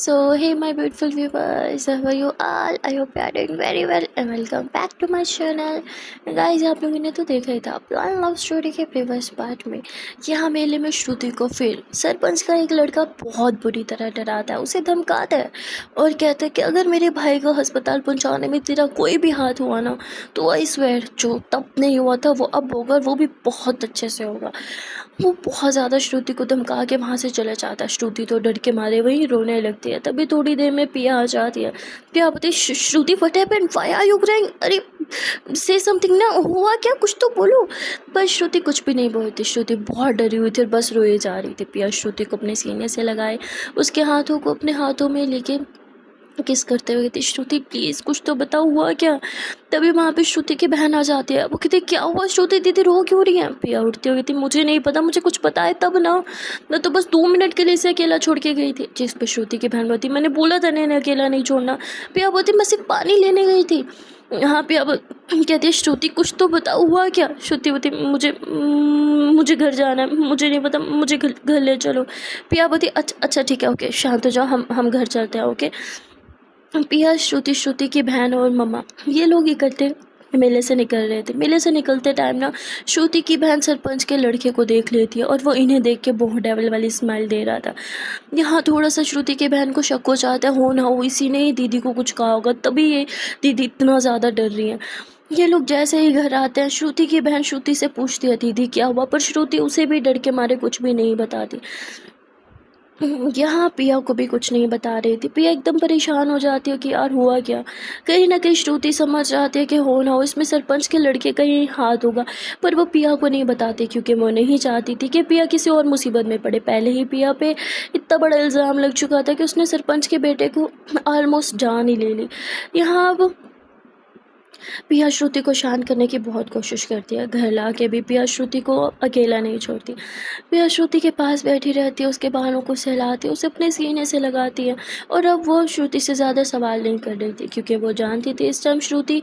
So, hey, my beautiful viewers, how are you all? I hope you are doing very well and welcome back to my channel. Guys, आप लोगों ने तो देखा ही था plan love story के previous part में कि यहाँ मेले में श्रुति को फिर सरपंच का एक लड़का बहुत बुरी तरह डराता है, उसे धमकाता है और कहता है कि अगर मेरे भाई को अस्पताल पहुँचाने में तेरा कोई भी हाथ हुआ ना तो आई स्वेयर जो तब नहीं हुआ था वो अब होगा, वो भी बहुत अच्छे से होगा। वो बहुत ज़्यादा श्रुति को धमका के वहाँ से चला जाता है। श्रुति तो डर के मारे वहीं रोने लगती है। तभी थोड़ी देर में पिया आ जाती है। पिया बोलती Shruti what happened, why are you crying, अरे से समथिंग ना, हुआ क्या, कुछ तो बोलो। पर श्रुति कुछ भी नहीं बोलती। श्रुति बहुत डरी हुई थी और बस रोए जा रही थी। पिया श्रुति को अपने सीने से लगाए, उसके हाथों को अपने हाथों में लेके किस करते हुए कहती श्रुति प्लीज़ कुछ तो बताओ, हुआ क्या। तभी वहाँ पे श्रुति की बहन आ जाती है। वो कहती क्या हुआ श्रुति दीदी, रो क्यों रही है। पिया उठती हुई कहती मुझे नहीं पता, मुझे कुछ पता है तब ना, मैं तो बस 2 मिनट के लिए इसे अकेला छोड़ के गई थी। जिस पे श्रुति की बहन बोलती मैंने बोला था नहीं अकेला नहीं छोड़ना। पिया बोलती मैं सिर्फ पानी लेने गई थी। हाँ पिया कहती है श्रुति कुछ तो बताओ, हुआ क्या। श्रुति बोलती मुझे घर जाना है, मुझे नहीं पता, मुझे घर ले चलो। पिया बोलती अच्छा ठीक है, ओके शांत हो जाओ, हम घर चलते हैं, ओके। पिया श्रुति की बहन और मम्मा ये लोग इकट्ठे मेले से निकल रहे थे। मेले से निकलते टाइम ना श्रुति की बहन सरपंच के लड़के को देख लेती है और वो इन्हें देख के बहुत डेविल वाली स्माइल दे रहा था। यहाँ थोड़ा सा श्रुति की बहन को शक हो जाता है, हो ना हो इसी ने ही दीदी को कुछ कहा होगा, तभी ये दीदी इतना ज़्यादा डर रही है। ये लोग जैसे ही घर आते हैं श्रुति की बहन श्रुति से पूछती है दीदी क्या हुआ, पर श्रुति उसे भी डर के मारे कुछ भी नहीं बताती। यहाँ पिया को भी कुछ नहीं बता रही थी। पिया एकदम परेशान हो जाती है कि यार हुआ क्या। कहीं ना कहीं श्रुति समझ जाती है कि हो ना हो इसमें सरपंच के लड़के का ही हाथ होगा, पर वो पिया को नहीं बताती क्योंकि वो नहीं चाहती थी कि पिया किसी और मुसीबत में पड़े। पहले ही पिया पे इतना बड़ा इल्ज़ाम लग चुका था कि उसने सरपंच के बेटे को ऑलमोस्ट जान ही ले ली। यहाँ अब पिया श्रुति को शांत करने की बहुत कोशिश करती है। घर ला के भी पिया श्रुति को अकेला नहीं छोड़ती। पिया श्रुति के पास बैठी रहती है, उसके बालों को सहलाती है, उसे अपने सीने से लगाती है और अब वो श्रुति से ज़्यादा सवाल नहीं कर रही थी क्योंकि वो जानती थी इस टाइम श्रुति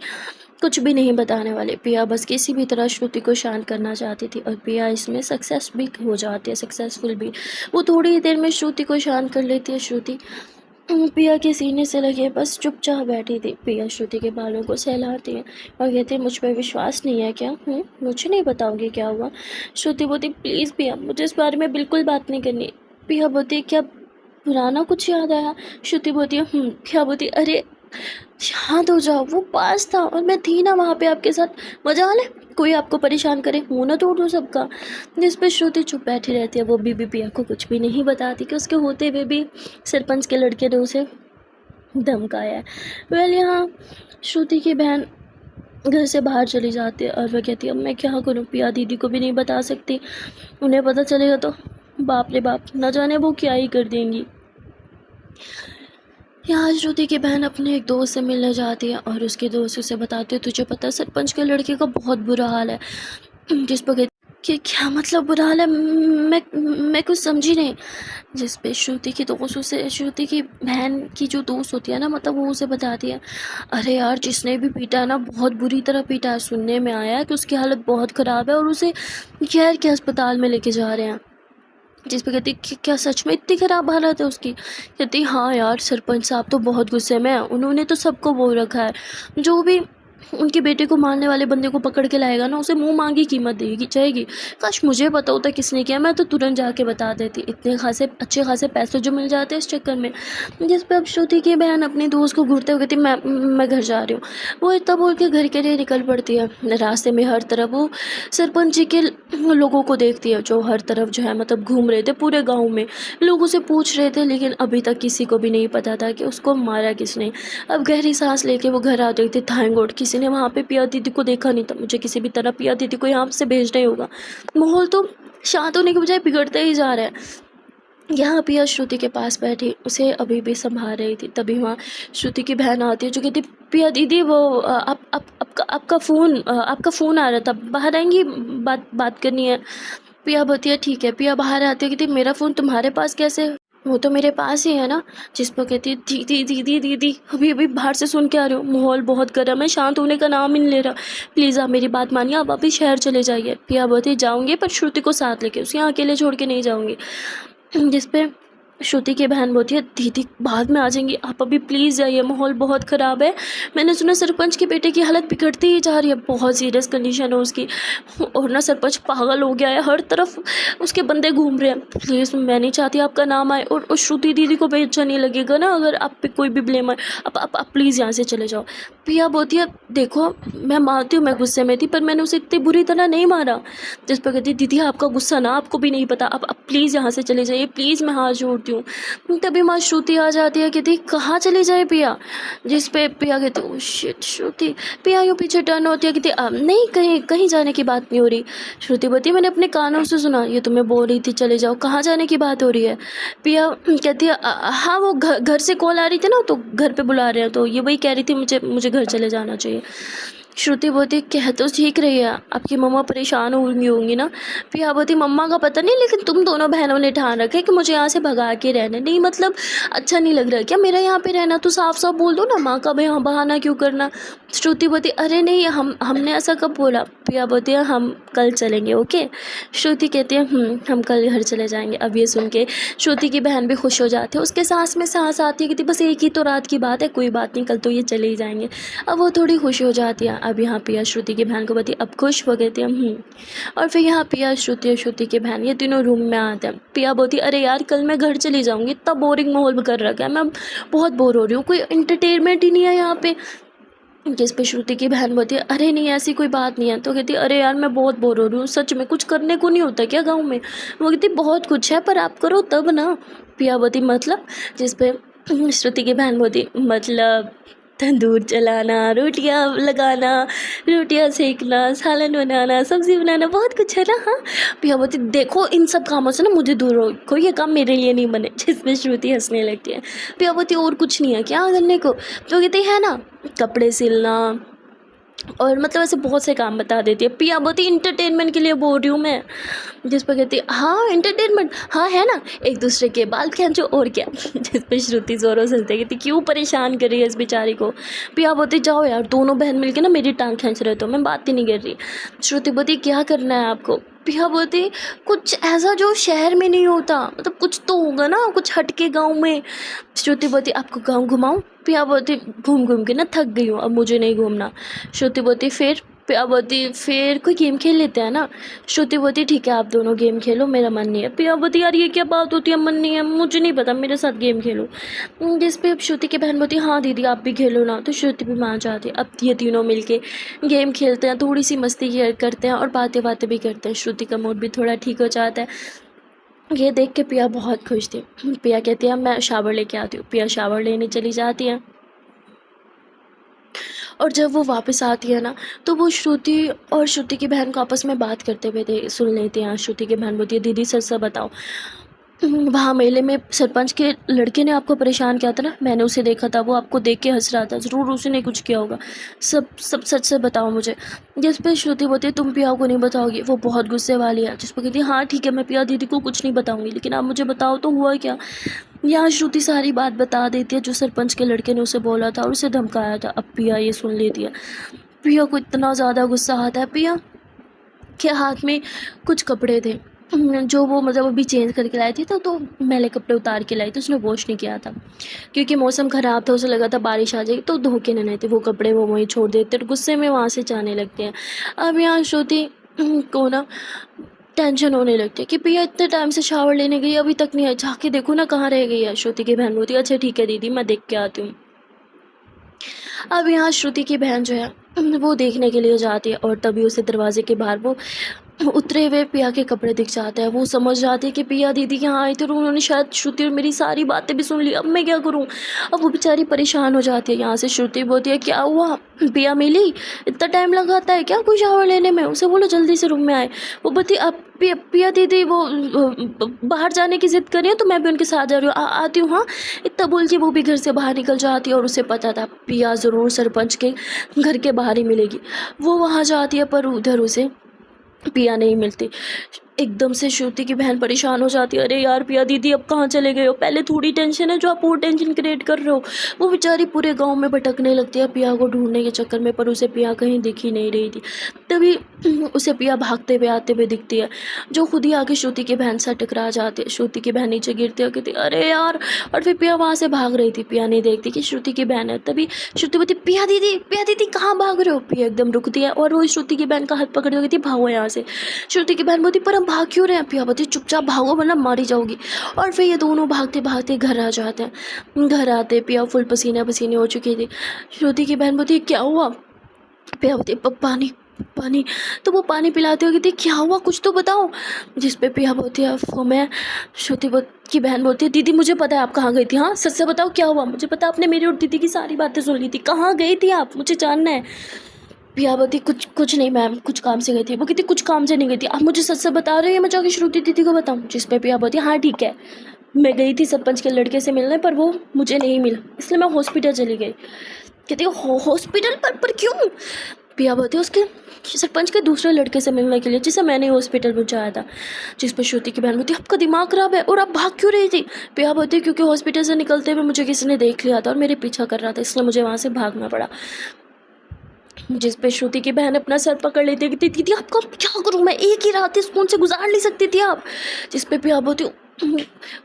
कुछ भी नहीं बताने वाले। पिया बस किसी भी तरह श्रुति को शांत करना चाहती थी और पिया इसमें सक्सेस भी हो जाती है, सक्सेसफुल भी। वो थोड़ी ही देर में श्रुति को शांत कर लेती है। श्रुति पिया के सीने से लगे बस चुपचाप बैठी थी। पिया श्रुति के बालों को सहलाती है और कहती है मुझ पर विश्वास नहीं है क्या, मुझे नहीं बताओगे क्या हुआ। श्रुति बोलती प्लीज़ पिया मुझे इस बारे में बिल्कुल बात नहीं करनी। पिया बोलती क्या पुराना कुछ याद आया। श्रुति बोलती क्या बोलती अरे शांत हो जाओ, वो पास था और मैं थी ना वहाँ पे आपके साथ, मजा ले कोई आपको परेशान करे, मुँह ना तोड़ दो सबका। जिस पे श्रुति चुप बैठी रहती है। वो बीबी पिया को कुछ भी नहीं बताती कि उसके होते हुए भी सरपंच के लड़के ने उसे धमकाया है। वेल यहाँ श्रुति की बहन घर से बाहर चली जाती है और वह कहती है अब मैं क्या करूँ, पिया दीदी को भी नहीं बता सकती, उन्हें पता चलेगा तो बाप रे बाप न जाने वो क्या ही कर देंगी। यहाँ श्रुति की बहन अपने एक दोस्त से मिलने जाती है और उसके दोस्त उसे बताते हैं तुझे पता है सरपंच के लड़के का बहुत बुरा हाल है। जिस पर कि क्या मतलब बुरा हाल है, मैं कुछ समझी नहीं। जिस पे श्रुति की दोस्त उसे, श्रुति की बहन की जो दोस्त होती है ना, मतलब वो उसे बताती है अरे यार जिसने भी पीटा है ना बहुत बुरी तरह पीटा है, सुनने में आया है कि उसकी हालत बहुत ख़राब है और उसे खैर के अस्पताल में लेके जा रहे हैं। जिस पे कहती क्या सच में इतनी ख़राब हालत है उसकी। कहती हाँ यार सरपंच साहब तो बहुत गुस्से में है, उन्होंने तो सबको बोल रखा है जो भी उनके बेटे को मारने वाले बंदे को पकड़ के लाएगा ना उसे मुंह मांगी कीमत देगी जाएगी। काश मुझे पता होता किसने किया, मैं तो तुरंत जाके बता देती, इतने अच्छे खासे पैसे जो मिल जाते हैं इस चक्कर में। जिस पे अब श्रुति की बहन अपने दोस्त को घूरते हुए कहती मैं घर जा रही हूँ। वो इतना बोल के घर के लिए निकल पड़ती है। रास्ते में हर तरफ वो सरपंच जी के लोगों को देखती है जो हर तरफ जो है मतलब घूम रहे थे पूरे गाँव में, लोगों से पूछ रहे थे, लेकिन अभी तक किसी को भी नहीं पता था कि उसको मारा किसने। अब गहरी सांस लेके वो घर आ गई थी। थैंक गॉड किसी ने वहाँ पे पिया दीदी को देखा नहीं था, मुझे किसी भी तरह पिया दीदी को यहाँ से भेजना ही होगा। माहौल तो शांत होने के बजाय बिगड़ते ही जा रहा है। यहाँ पिया श्रुति के पास बैठी उसे अभी भी संभाल रही थी। तभी वहाँ श्रुति की बहन आती है जो कहती पिया दीदी वो आपका फ़ोन आ रहा था, बाहर आएंगी, बात करनी है। पिया बोलती है ठीक है। पिया बाहर आती है कहती मेरा फ़ोन तुम्हारे पास कैसे, वो तो मेरे पास ही है ना। जिस पर कहती है दीदी दीदी दीदी अभी बाहर से सुन के आ रही हूँ, माहौल बहुत गर्म है, शांत होने का नाम ही नहीं ले रहा, प्लीज़ आप मेरी बात मानिए, आप अभी शहर चले जाइए। पिया बोलती जाऊँगी पर श्रुति को साथ लेके, उसे यहाँ अकेले छोड़ के नहीं जाऊँगी। जिस पे श्रुति की बहन बोलती है दीदी बाद में आ जाएंगी, आप अभी प्लीज़ जाइए, माहौल बहुत ख़राब है। मैंने सुना सरपंच के बेटे की हालत बिगड़ती ही जा रही है, बहुत सीरियस कंडीशन है उसकी, और ना सरपंच पागल हो गया है, हर तरफ उसके बंदे घूम रहे हैं। प्लीज़ मैं नहीं चाहती आपका नाम आए, और श्रुति दीदी को भी अच्छा नहीं लगेगा ना अगर आप पे कोई भी ब्लेम आए। आप प्लीज़ यहाँ से चले जाओ। पिया बोलती है देखो मैं मानती हूँ मैं गुस्से में थी, पर मैंने उसे इतनी बुरी तरह नहीं मारा। जिस पर कहती दीदी आपका गुस्सा ना आपको भी नहीं पता, आप प्लीज़ यहाँ से चले जाइए, प्लीज़ मैं हाथ जोड़ती हूँ। तभी माँ श्रुति आ जाती है, कहती कहाँ चली जाए पिया। जिस पे पिया कहती ओह शिट श्रुति। पिया यूँ पीछे टर्न होती है, कहती नहीं कहीं कहीं जाने की बात नहीं हो रही। श्रुति बोलती मैंने अपने कानों से सुना ये तुम्हें बोल रही थी चले जाओ, कहाँ जाने की बात हो रही है। पिया कहती है हाँ वो घर से कॉल आ रही थी ना, तो घर पे बुला रहे हैं, तो ये वही कह रही थी मुझे घर चले जाना चाहिए। श्रुति बोलती कह तो ठीक रही है, आपकी मम्मा परेशान होंगी ना। पिया बोलती मम्मा का पता नहीं, लेकिन तुम दोनों बहनों ने ठान रखा है कि मुझे यहाँ से भगा के रहना नहीं, मतलब अच्छा नहीं लग रहा क्या मेरा यहाँ पे रहना, तो साफ साफ बोल दो ना, माँ का यहाँ बहाना क्यों करना। श्रुति बोलती अरे नहीं हमने ऐसा कब बोला। पिया बोलती है हम कल चलेंगे ओके। श्रुति कहती है हम कल घर चले जाएंगे। अब ये सुन के श्रुति की बहन भी खुश हो जाती है, उसके सांस में सांस आती है कि बस एक ही तो रात की बात है, कोई बात नहीं कल तो ये चले ही जाएंगे। अब वो थोड़ी खुश हो जाती है। अब यहाँ पिया श्रुति की बहन को बोलती अब खुश हो गए थे हम। और फिर यहाँ पिया श्रुति और श्रुति की बहन ये तीनों रूम में आते हैं। पिया बोलती अरे यार कल मैं घर चली जाऊँगी, इतना बोरिंग माहौल कर रखा है, मैं बहुत बोर हो रही हूँ, कोई एंटरटेनमेंट ही नहीं है यहाँ पे। जिस पे श्रुति की बहन बोलती है अरे नहीं ऐसी कोई बात नहीं है। तो कहती अरे यार मैं बहुत बोर हो रही हूँ सच में, कुछ करने को नहीं होता क्या गाँव में। वो कहती बहुत कुछ है पर आप करो तब ना। पिया बोलती मतलब। जिस पे श्रुति की बहन बोलती मतलब तंदूर चलाना, रोटियां लगाना, रोटियां सेकना, सालन बनाना, सब्जी बनाना, बहुत कुछ है ना। हाँ पिया बोलती देखो इन सब कामों से ना मुझे दूर रखो, ये काम मेरे लिए नहीं बने। जिसमें श्रुति हंसने लगती है। पिया बोलती और कुछ नहीं है क्या करने को। तो कहती है ना कपड़े सिलना, और मतलब ऐसे बहुत से काम बता देती है। पिया बोलती इंटरटेनमेंट के लिए बोल रही हूँ मैं। जिस पर कहती हाँ एंटरटेनमेंट हाँ है ना, एक दूसरे के बाल खींचो और क्या। जिस पर श्रुति जोरों से हंसती है, कहती क्यों परेशान कर रही है इस बेचारी को। पिया बोलती जाओ यार दोनों बहन मिलके ना मेरी टांग खींच रहे, तो मैं बात ही नहीं कर रही। श्रुति बोलती क्या करना है आपको। पिया बोलती कुछ ऐसा जो शहर में नहीं होता, मतलब कुछ तो होगा ना कुछ हटके गाँव में। श्रुति बोलती आपको गाँव घुमाऊँ। पिया बोलती घूम घूम के ना थक गई हूँ, अब मुझे नहीं घूमना। श्रुति बोलती फिर। पिया बोलती फिर कोई गेम खेल लेते हैं ना। श्रुति बोलती ठीक है आप दोनों गेम खेलो, मेरा मन नहीं है। पिया बोलती यार ये क्या बात होती है मन नहीं है, मुझे नहीं पता मेरे साथ गेम खेलो। जिस पे अब श्रुति की बहन बोलती हाँ दीदी आप भी खेलो ना। तो श्रुति भी मान जाती है। अब ये तीनों मिलके गेम खेलते हैं, थोड़ी सी मस्ती करते हैं और बातें भी करते हैं। श्रुति का मूड भी थोड़ा ठीक हो जाता है। ये देख के पिया बहुत खुश थी। पिया कहती है मैं शावर लेके आती हूँ। पिया शावर लेने चली जाती है, और जब वो वापस आती है ना तो वो श्रुति और श्रुति की बहन को आपस में बात करते हुए सुन लेते हैं। श्रुति की बहन बोलती है दीदी सच सच बताओ, वहाँ मेले में सरपंच के लड़के ने आपको परेशान किया था ना, मैंने उसे देखा था, वो आपको देख के हंस रहा था, ज़रूर उसी ने कुछ किया होगा, सब सच से बताओ मुझे। जिस पे श्रुति बोलती है तुम पिया को नहीं बताओगी, वो बहुत गुस्से वाली है। जिस पर कहती है हाँ ठीक है मैं पिया दीदी को कुछ नहीं बताऊँगी, लेकिन आप मुझे बताओ तो हुआ क्या। यहाँ श्रुति सारी बात बता देती है जो सरपंच के लड़के ने उसे बोला था और उसे धमकाया था। अब पिया ये सुन लेती है। पिया को इतना ज़्यादा गुस्सा आता है। पिया के हाथ में कुछ कपड़े थे जो वो मतलब अभी चेंज करके लाए थे, तो मैले कपड़े उतार के लाई थी, उसने वॉश नहीं किया था क्योंकि मौसम ख़राब था, उसे लगा था बारिश आ जाएगी, तो धो के नहीं थे वो कपड़े, वो वहीं छोड़ देते और गुस्से में वहाँ से जाने लगते हैं। अब यहाँ श्रुति को ना टेंशन होने लगती है कि पिया इतने टाइम से शावर लेने गई अभी तक नहीं आई, जाके देखो ना कहाँ रह गई है। श्रुति की बहन बोलती है अच्छा ठीक है दीदी मैं देख के आती हूँ। अब यहाँ श्रुति की बहन जो है वो देखने के लिए जाती है, और तभी उसे दरवाजे के बाहर वो उतरे हुए पिया के कपड़े दिख जाते हैं। वो समझ जाती है कि पिया दीदी यहाँ आई थी और उन्होंने शायद श्रुति और मेरी सारी बातें भी सुन ली, अब मैं क्या करूँ। अब वो बेचारी परेशान हो जाती है। यहाँ से श्रुति बोलती है क्या हुआ पिया मिली, इतना टाइम लगाता है क्या कोई शावर लेने में, उसे बोलो जल्दी से रूम में आए। वो बोलती अब पिया दीदी वो बाहर जाने की ज़िद कर रही है तो मैं भी उनके साथ जा रही हूँ, आती हूँ हाँ। इतना बोल के वो भी घर से बाहर निकल जाती है, और उसे पता था पिया ज़रूर सरपंच के घर के बाहर ही मिलेगी। वो वहाँ जाती है पर उधर उसे पिया नहीं मिलती। एकदम से श्रुति की बहन परेशान हो जाती है, अरे यार पिया दीदी अब कहाँ चले गए हो, पहले थोड़ी टेंशन है जो आप और टेंशन क्रिएट कर रहे हो। वो बेचारी पूरे गांव में भटकने लगती है पिया को ढूंढने के चक्कर में, पर उसे पिया कहीं दिख ही नहीं रही थी। तभी उसे पिया भागते हुए आते हुए दिखती है, जो खुद ही आके श्रुति की बहन से टकरा जाती है। श्रुति की बहन नीचे गिरती है, कहती अरे यार, और फिर पिया वहाँ से भाग रही थी। पिया नहीं देखती कि श्रुति की बहन है। तभी श्रुति बोलती पिया दीदी कहाँ भाग रहे हो। पिया एकदम रुकती है और वो श्रुति की बहन का हाथ पकड़ के कहती भागो यहाँ से। श्रुति की बहन बोलती पर हम भाग क्यों रहे हैं। पिया बोलती चुपचाप भागो वरना मारी जाओगी। और फिर ये दोनों भागते भागते घर आ जाते हैं। घर आते पिया फुल पसीने पसीने हो चुकी थी। श्रुति की बहन बोलती क्या हुआ। पिया बोलती पानी पानी। तो वो पानी पिलाते हुए कहती क्या हुआ कुछ तो बताओ। जिस पे पिया बोलती है वो मैं। श्रुति की बहन बोलती है दीदी मुझे पता है आप कहाँ गई थी, हाँ सच से बताओ क्या हुआ। मुझे पता आपने मेरी और दीदी की सारी बातें सुन ली थी, कहाँ गई थी आप, मुझे जानना है। पिया बोलती कुछ नहीं मैम, कुछ काम से गई थी। वो कहती कुछ काम से नहीं गई थी, आप मुझे सच से बता रहे हैं, मैं जाके श्रुति दीदी को बताऊँ। जिस पे पिया बोलती हाँ ठीक है, मैं गई थी सरपंच के लड़के से मिलने पर वो मुझे नहीं मिला, इसलिए मैं हॉस्पिटल चली गई। कहती हॉस्पिटल पर क्यों। पिया बोलती उसके सरपंच के दूसरे लड़के से मिलने के लिए जिसे मैंने हॉस्पिटल पहुंचाया था। जिस पर श्रुति की बहन बोलती आपका दिमाग खराब है और आप भाग क्यों रही थी। पिया बोलती क्योंकि हॉस्पिटल से निकलते हुए मुझे किसी ने देख लिया था और मेरे पीछा कर रहा था, इसलिए मुझे वहाँ से भागना पड़ा। जिस पे श्रुति की बहन अपना सर पकड़ लेती है, कहती दीदी आपका क्या करूँ मैं, एक ही रात इस फोन से गुजार नहीं सकती थी आप। जिस पे पिया बोलती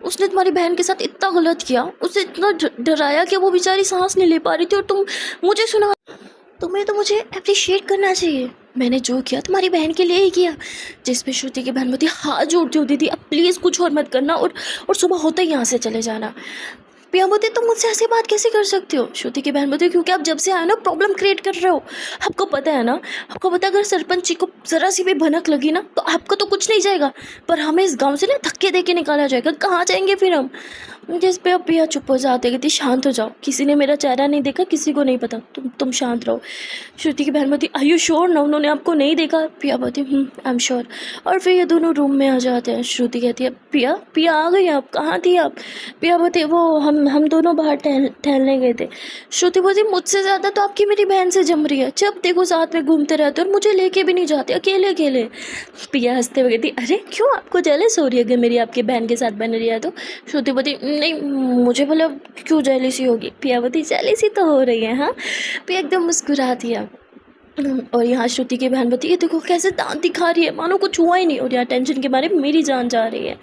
उसने तुम्हारी बहन के साथ इतना गलत किया, उसे इतना डराया कि वो बेचारी सांस नहीं ले पा रही थी और तुम मुझे सुना। तुम्हें तो मुझे अप्रिशिएट करना चाहिए, मैंने जो किया तुम्हारी बहन के लिए ही किया। जिस पे श्रुति की बहन बोलती हाथ जोड़ती हो दीदी अब प्लीज़ कुछ और मत करना और सुबह होते ही यहाँ से चले जाना। पिया बोलती तुम मुझसे ऐसी बात कैसे कर सकती हो। श्रुति की बहन बोलती क्योंकि आप जब से आए ना प्रॉब्लम क्रिएट कर रहे हो। आपको पता है ना, आपको पता है अगर सरपंच जी को ज़रा सी भी भनक लगी ना तो आपका तो कुछ नहीं जाएगा, पर हमें इस गांव से ना धक्के दे के निकाला जाएगा, कहाँ जाएंगे फिर हम। जिस पे अब पिया चुप हो जाते, कहती शांत हो जाओ, किसी ने मेरा चेहरा नहीं देखा, किसी को नहीं पता, तुम शांत रहो। श्रुति की बहन बोलती आर यू श्योर ना उन्होंने आपको नहीं देखा। पिया बोलती आई एम श्योर। और फिर ये दोनों रूम में आ जाते हैं। श्रुति कहती है पिया आ गई आप, कहाँ थी आप। पिया बोलती वो हम दोनों बाहर टहलने गए थे। श्रुति बोलती मुझसे ज़्यादा तो आपकी मेरी बहन से जम रही है, जब देखो साथ में घूमते रहते और मुझे लेके भी नहीं जाते, अकेले अकेले। पिया हंसते हुए कहती अरे क्यों आपको जेलस हो रही है अगर मेरी आपकी बहन के साथ बन रही है तो। श्रुति बोलती नहीं मुझे बोला क्यों जेलसी होगी। पिया बोलती जेलसी तो हो रही है। हाँ पिया एकदम मुस्कुराती है। और यहाँ श्रुति की बहन बोलती ये देखो कैसे दांत दिखा रही है, मानो कुछ हुआ ही नहीं, और यहाँ टेंशन के मारे मेरी जान जा रही है।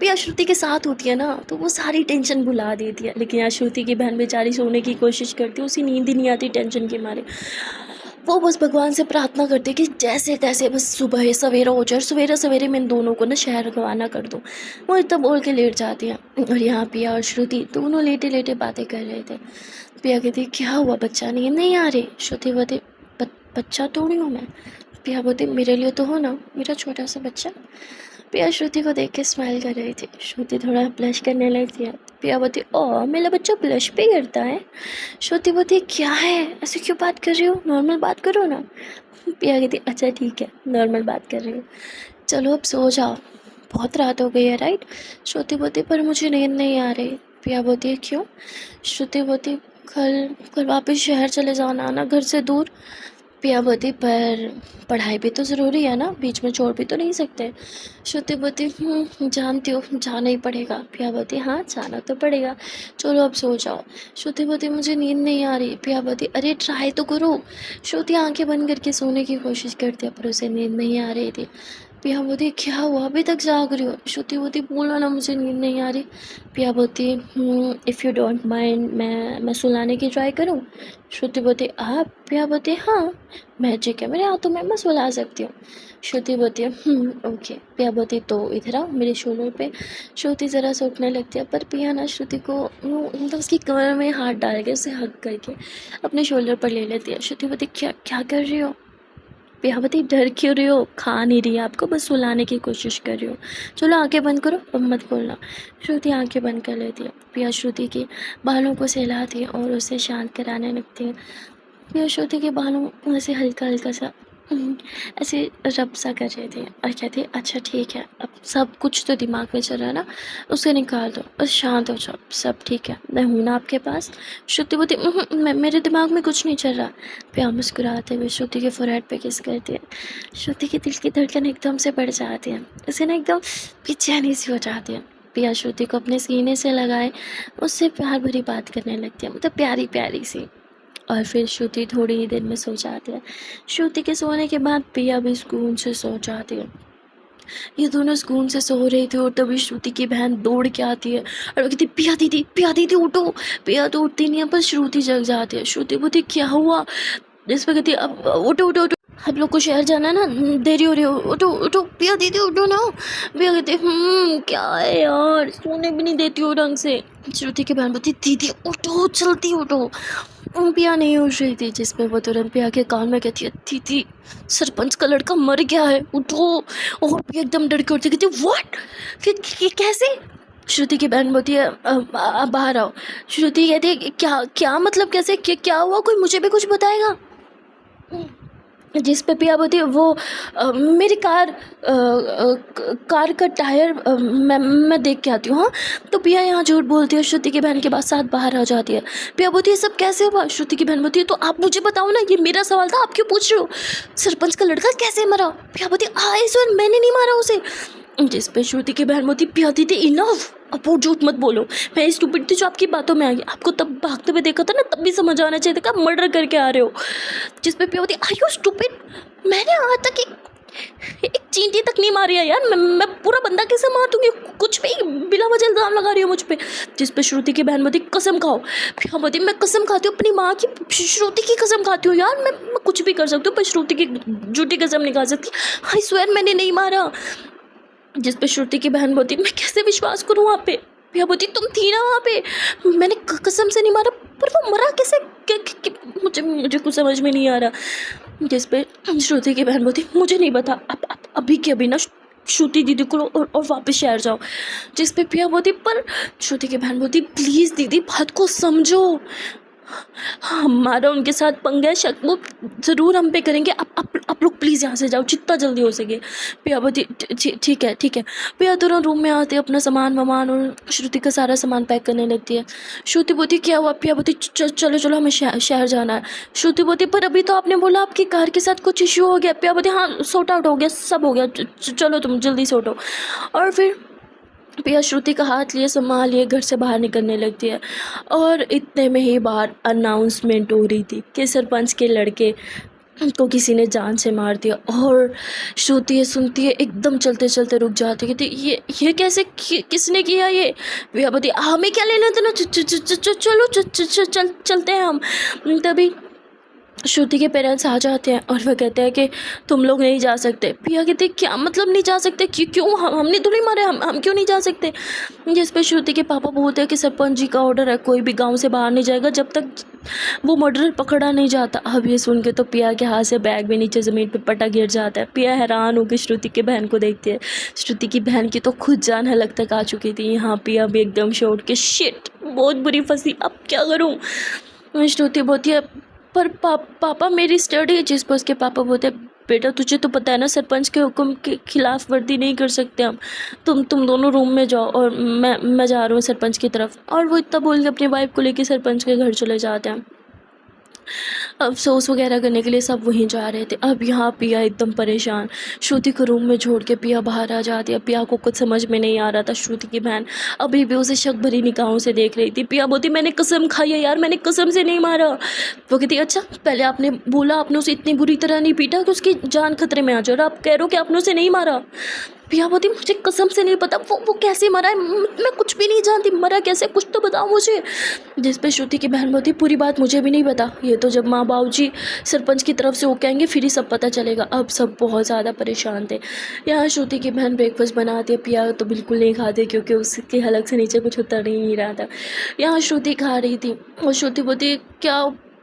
पिया श्रुति के साथ होती है ना तो वो सारी टेंशन भुला देती है, लेकिन यहाँ श्रुति की बहन बेचारी सोने की कोशिश करती है, उसी नींद ही नहीं आती टेंशन के मारे। वो बस भगवान से प्रार्थना करती है कि जैसे तैसे बस सुबह सवेरा हो जाए, सवेरे सवेरे मैं इन दोनों को ना शहर रवाना कर दूँ। वो इतना बोल के लेट जाती है। और यहाँ पिया और श्रुति दोनों लेटे लेटे बातें कर रहे थे। पिया कहती क्या हुआ बच्चा नींद नहीं आ रही। श्रुति बोलती बच्चा थोड़ी हूँ मैं। पिया बोलती मेरे लिए तो हो ना मेरा छोटा सा बच्चा। पिया श्रुति को देख के स्माइल कर रही थी। श्रुति थोड़ा ब्लश करने लगती है। पिया बोलती ओ मेरा बच्चा ब्लश भी करता है। श्रुति बोलती क्या है ऐसे क्यों बात कर रही हो, नॉर्मल बात करो ना। पिया कहती अच्छा ठीक है नॉर्मल बात कर रही हूँ, चलो अब सो जाओ, बहुत रात हो गई है राइट। श्रुति बोलती पर मुझे नींद नहीं आ रही। पिया बोलती है क्यों। श्रुति बोलती कल वापस शहर चले जाना आना घर से दूर। पिया बोलती पर पढ़ाई भी तो ज़रूरी है ना, बीच में छोड़ भी तो नहीं सकते। श्रुति बोलती जानती हो जाना ही पड़ेगा। पिया बोलती हाँ जाना तो पड़ेगा, चलो अब सो जाओ। श्रुति बोलती मुझे नींद नहीं आ रही। पिया बोलती अरे ट्राई तो करो। श्रुति आंखें बंद करके सोने की कोशिश करती है पर उसे नींद नहीं आ रही थी। पिया बोलती क्या हुआ अभी तक जाग रही हो। श्रुति बोलती बोलो ना मुझे नींद नहीं आ रही। पिया बोलती इफ़ यू डोंट माइंड मैं सुलाने की ट्राई करूँ। श्रुति बोलती आप। पिया बोलती हाँ मैजिक है मेरे हाथों में, मैं सुला सकती हूँ। श्रुति बोलती है ओके। पिया बोलती तो इधर आओ मेरे शोल्डर पे। श्रुति ज़रा सोचने लगती है पर पिया ना श्रुति को मतलब उसकी कमर में हाथ डाल के उसे हक करके अपने शोल्डर पर ले लेती है। श्रुति बोलती क्या कर रही हो। पिया बोलती डर क्यों रही हो, खा नहीं रही आपको, बस सुलाने की कोशिश कर रही हो, चलो आंखें बंद करो अब मत खोलना। श्रुति आंखें बंद कर लेती है। पिया श्रुति के बालों को सहलाती है और उसे शांत कराने लगती है। पिया श्रुति के बालों से हल्का हल्का सा उम, ऐसे रब सा कर रहे थे और कहते अच्छा ठीक है, अब सब कुछ तो दिमाग में चल रहा है ना, उसे निकाल दो और शांत हो जाओ, सब ठीक है, मैं हूँ ना आपके पास। श्रुति बोलती मेरे दिमाग में कुछ नहीं चल रहा। प्रिया मुस्कुराते हुए श्रुति के फोरहेड पे किस करती है। श्रुति के दिल की धड़कन एकदम से बढ़ जाती है, उसे ना एकदम बेचैनी सी हो जाती है। प्रिया श्रुति को अपने सीने से लगाए उससे प्यार भरी बात करने लगती है, मतलब प्यारी प्यारी सी। और फिर श्रुति थोड़ी ही देर में सो जाती है। श्रुति के सोने के बाद प्रिया भी सुकून से सो जाती है। ये दोनों सुकून से सो रहे थे और तभी श्रुति की बहन दौड़ के आती है और वो कहती पिया दीदी उठो। पिया तो उठती नहीं है पर श्रुति जग जाती है। श्रुति बोलती क्या हुआ, जिस पर कहती अब उठो उठो उठो, हम लोग को शहर जाना है ना, देरी हो रही हो, उठो उठो पिया दीदी उठो ना। पिया कहती क्या है यार, सोने भी नहीं देती हो ढंग से। श्रुति की बहन बोलती दीदी उठो जल्दी उठो। पिया नहीं उठ रही थी, जिस पे वो तुरंत पिया के कान में कहती है दीदी सरपंच का लड़का मर गया है उठो। और पिया एकदम डर के उठती, कहती व्हाट, कैसे। श्रुति की बहन बोलती है बाहर आओ। श्रुति कहती है क्या क्या मतलब कैसे, क्या हुआ, कोई मुझे भी कुछ बताएगा। जिस पे पिया बोलती है वो मेरी कार का टायर मैं देख के आती हूँ। हाँ, तो पिया यहाँ झूठ बोलती है, श्रुति की बहन के बाद साथ बाहर आ जाती है। पिया बोलती है सब कैसे हुआ। श्रुति की बहन बोलती है तो आप मुझे बताओ ना, ये मेरा सवाल था, आप क्यों पूछ रहे हो, सरपंच का लड़का कैसे मरा। पिया बोलती है ईश्वर मैंने नहीं मारा उसे। जिस पे श्रुति की बहन बोलती पिया दीदी इनफ, अब वो झूठ मत बोलो, मैं स्टूपिड थी जो आपकी बातों में आ गई, आपको तब भागते हुए देखा था ना, तब भी समझ आना चाहिए था कि आप मर्डर करके आ रहे हो। जिस पे पिया बोलती आर यू स्टूपिड, मैंने आज तक एक चींटी तक नहीं मारी है यार, मैं पूरा बंदा कैसे मार दूंगी, कुछ भी बिना वजह इल्जाम लगा रही हो मुझ पे। जिस पे श्रुति की बहन बोलती कसम खाओ। पिया बोलती मैं कसम खाती हूँ अपनी माँ की, श्रुति की कसम खाती हूँ यार, मैं कुछ भी कर सकती हूँ पर श्रुति की झूठी कसम नहीं खा सकती, आई स्वेयर मैंने नहीं मारा। जिस पे श्रुति की बहन बोलती मैं कैसे विश्वास करूँ वहाँ पे। पिया बोलती तुम थी ना वहाँ पे, मैंने कसम से नहीं मारा, पर वो मरा कैसे, मुझे कुछ समझ में नहीं आ रहा। जिस पे श्रुति की बहन बोलती मुझे नहीं पता, आप अभी के अभी ना श्रुति दीदी को और वापस शहर जाओ। जिस पे पिया बोलती पर श्रुति की बहन बोलती प्लीज़ दीदी बात को समझो, हमारा उनके साथ पंगा है, शक वो ज़रूर हम पे करेंगे, आप लोग प्लीज़ यहाँ से जाओ जितना जल्दी हो सके। पिया बोलती ठीक है। पिया तुरंत रूम में आते अपना सामान वामान और श्रुति का सारा सामान पैक करने लगती है। श्रुति बोलती क्या हुआ। पिया बोलती चलो हमें शहर जाना है। श्रुति बोलती पर अभी तो आपने बोला आपकी कार के साथ कुछ इशू हो गया। पिया बोलती हाँ सॉर्ट आउट हो गया, सब हो गया, चलो तुम जल्दी से उठो। और फिर पिया श्रुति का हाथ लिए संभाल लिए घर से बाहर निकलने लगती है और इतने में ही बाहर अनाउंसमेंट हो रही थी कि सरपंच के लड़के को किसी ने जान से मार दिया। और श्रुति ये सुनती है एकदम चलते चलते रुक जाती है, कहती ये कैसे किसने किया ये। पिया बोलती हमें क्या लेना था ना, चलो चलते हैं हम। तभी श्रुति के पेरेंट्स आ जाते हैं और वह कहते हैं कि तुम लोग नहीं जा सकते। पिया कहते क्या मतलब नहीं जा सकते, क्यों हमने तो नहीं मारे, हम क्यों नहीं जा सकते। जिस पे श्रुति के पापा बोलते हैं कि सरपंच जी का ऑर्डर है, कोई भी गांव से बाहर नहीं जाएगा जब तक वो मर्डर पकड़ा नहीं जाता। अब ये सुन के तो पिया के हाथ से बैग भी नीचे ज़मीन पे पटा गिर जाता है। पिया हैरान होकर श्रुति की बहन को देखती है। श्रुति की बहन की तो खुद जान हलक तक आ चुकी थी। यहाँ पिया भी एकदम से उठ के शिट बहुत बुरी फंसी, अब क्या करूँ। श्रुति बोलती है पर पापा मेरी स्टडी। जिस पर उसके पापा बोलते हैं बेटा तुझे तो पता है ना सरपंच के हुक्म के खिलाफ वर्दी नहीं कर सकते हम, तुम दोनों रूम में जाओ और मैं जा रहा हूँ सरपंच की तरफ। और वो इतना बोल के अपनी वाइफ को लेकर सरपंच के घर चले जाते हैं। अफसोस वगैरह करने के लिए सब वहीं जा रहे थे। अब यहाँ पिया एकदम परेशान श्रुति को रूम में छोड़ के पिया बाहर आ जाती है। पिया को कुछ समझ में नहीं आ रहा था। श्रुति की बहन अभी भी उसे शक भरी निगाहों से देख रही थी। पिया बोलती मैंने कसम खाई है यार, मैंने कसम से नहीं मारा। वो कहती अच्छा पहले आपने बोला आपने उसे इतनी बुरी तरह नहीं पीटा कि उसकी जान खतरे में आ जाए, और आप कह रहे हो कि आपने उसे नहीं मारा। पिया बोलती मुझे कसम से नहीं पता वो कैसे मरा है, मैं कुछ भी नहीं जानती, मरा कैसे कुछ तो बताओ मुझे। जिस पे श्रुति की बहन बोलती पूरी बात मुझे भी नहीं पता, ये तो जब माँ बाबू जी सरपंच की तरफ से वो कहेंगे फिर ही सब पता चलेगा। अब सब बहुत ज़्यादा परेशान थे। यहाँ श्रुति की बहन ब्रेकफास्ट बनाती है। पिया तो बिल्कुल नहीं खाती क्योंकि उसके हलक से नीचे कुछ उतर नहीं रहा था। यहाँ श्रुति खा रही थी और श्रुति बोलती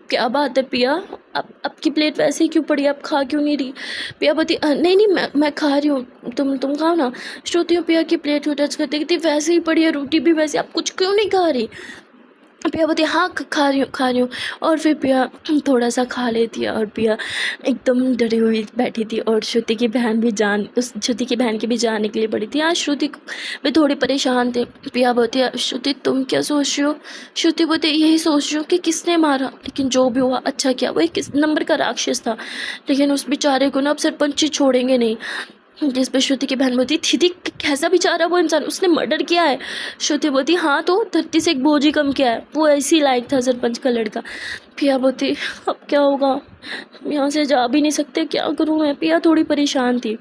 क्या बात है पिया, आपकी प्लेट वैसे ही क्यों पड़ी, आप खा क्यों नहीं रही। पिया बोलती नहीं मैं खा रही हूँ, तुम खाओ ना। श्रुति पिया की प्लेट को टच करते कहती वैसे ही पड़ी है, रोटी भी वैसे, आप कुछ क्यों नहीं खा रही। पिया बोलती है हाँ खा रही हूँ खा रही हूँ। और फिर पिया थोड़ा सा खा लेती है और पिया एकदम डरी हुई बैठी थी। और श्रुति की बहन भी जान उस श्रुति की बहन की भी जान निकली पड़ी थी। आज श्रुति भी थोड़ी परेशान थे। पिया बोलती है श्रुति तुम क्या सोच रही हो? श्रुति बोलती है यही सोच रही हूँ कि किसने मारा, लेकिन जो भी हुआ अच्छा किया, वो एक किस नंबर का राक्षस था, लेकिन उस बेचारे को ना अब सरपंच जी छोड़ेंगे नहीं। जिस पे श्रुति की बहन बोलती दीदी कैसा बेचारा वो इंसान, उसने मर्डर किया है। श्रुति बोलती हाँ तो धरती से एक बोझ ही कम किया है, वो ऐसे ही लायक था सरपंच का लड़का। पिया बोलती अब क्या होगा, यहाँ से जा भी नहीं सकते, क्या करूँ मैं। पिया थोड़ी परेशान थी।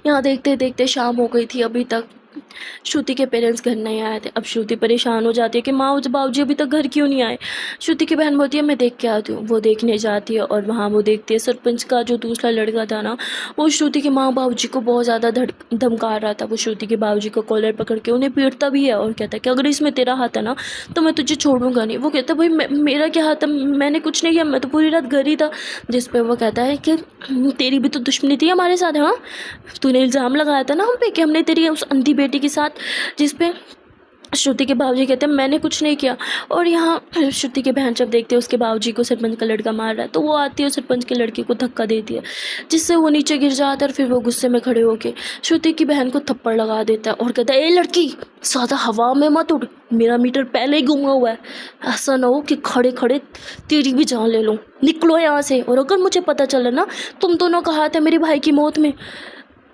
यहाँ देखते देखते शाम हो गई थी। अभी तक श्रुति के पेरेंट्स घर नहीं आए थे। अब श्रुति परेशान हो जाती है कि माँ बाबूजी अभी तक घर क्यों नहीं आए। श्रुति की बहन बोलती है मैं देख के आती हूँ। वो देखने जाती है और वहाँ वो देखती है सरपंच का जो दूसरा लड़का था ना, वो श्रुति के माँ बाबूजी को बहुत ज़्यादा धमका रहा था। वो श्रुति के बाबूजी को कॉलर पकड़ के उन्हें पीटता भी है और कहता है कि अगर इसमें तेरा हाथ है ना तो मैं तुझे छोड़ूंगा नहीं। वो कहता है भाई मेरा क्या हाथ है, मैंने कुछ नहीं किया, मैं तो पूरी रात घर ही था। जिस पे वो कहता है कि तेरी भी तो दुश्मनी थी हमारे साथ, हाँ तूने इल्ज़ाम लगाया था ना हम पे कि हमने तेरी उस अंधी बेटी के साथ। जिस पे श्रुति के बाबूजी कहते हैं मैंने कुछ नहीं किया। और यहाँ श्रुति की बहन जब देखते हैं उसके बाबूजी को सरपंच का लड़का मार रहा है, तो वो आती है सरपंच के लड़के को धक्का देती है, जिससे वो नीचे गिर जाता है। और फिर वो गुस्से में खड़े होके श्रुति की बहन को थप्पड़ लगा देता है और कहता है ए लड़की ज़्यादा हवा में मत उड़, मेरा मीटर पहले ही घूमा हुआ है, ऐसा ना हो कि खड़े खड़े तेरी भी जान ले लूँ, निकलो यहाँ से। और अगर मुझे पता चला ना तुम दोनों का हाथ है मेरे भाई की मौत में,